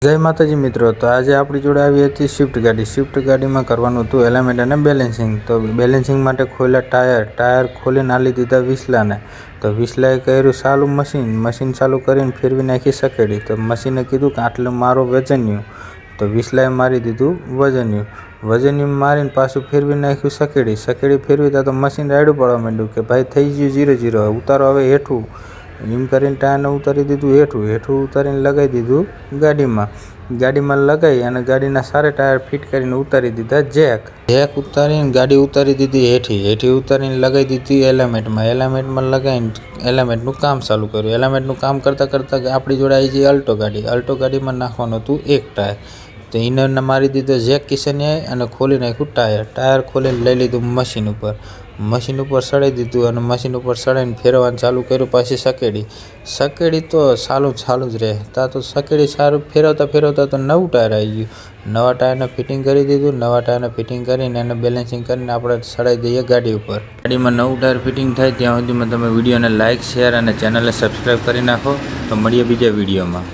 જય માતાજી મિત્રો, તો આજે આપણી જોડે આવી હતી સ્વિફ્ટ ગાડીમાં કરવાનું હતું એલાઇમેન્ટ અને બેલેન્સિંગ. તો બેલેન્સિંગ માટે ખોલ્યા ટાયર ખોલીને આલી દીધા વિસલાને. તો વિસલાએ કર્યું ચાલુ મશીન ચાલુ કરીને ફેરવી નાખી સકેડી. તો મશીને કીધું કે આટલું મારો વજન્યું. તો વિસલાએ મારી દીધું વજન્યું મારીને પાછું ફેરવી નાખ્યું સકેડી ફેરવી તો મશીન રાયડું પડવા માંડ્યું કે ભાઈ થઈ ગયું 0-0, ઉતારો હવે હેઠું. એમ કરીને ટાયરને ઉતારી દીધું હેઠું ઉતારીને લગાવી દીધું ગાડીમાં લગાવી અને ગાડીના સારે ટાયર ફિટ કરીને ઉતારી દીધા જેક ઉતારીને ગાડી ઉતારી દીધી હેઠી ઉતારીને લગાવી દીધી એલાઇમેન્ટમાં લગાવીને એલાઇમેન્ટનું કામ ચાલુ કર્યું. એલાઇમેન્ટનું કામ કરતાં આપણી જોડે આવી જઈ અલ્ટો ગાડીમાં નાખવાનું હતું એક ટાયર. તો એને મારી દીધો જેક કિશને અને ખોલી નાખ્યું ટાયર ખોલીને લઈ લીધું મશીન ઉપર સડાઈ દીધું અને મશીન ઉપર સડાઈને ફેરવવાનું ચાલુ કર્યું. પાછી સકેડી તો ચાલુ જ રહે. તો સકેડી સારું ફેરવતા તો નવું ટાયર આવી ગયું. નવા ટાયરને ફિટિંગ કરી દીધું. નવા ટાયરને ફિટિંગ કરીને એને બેલેન્સિંગ કરીને આપણે સડાઈ દઈએ ગાડી ઉપર. ગાડીમાં નવું ટાયર ફિટિંગ થાય ત્યાં સુધીમાં તમે વિડીયોને લાઇક, શેર અને ચેનલને સબસ્ક્રાઈબ કરી નાખો. તો મળીએ બીજા વિડીયોમાં.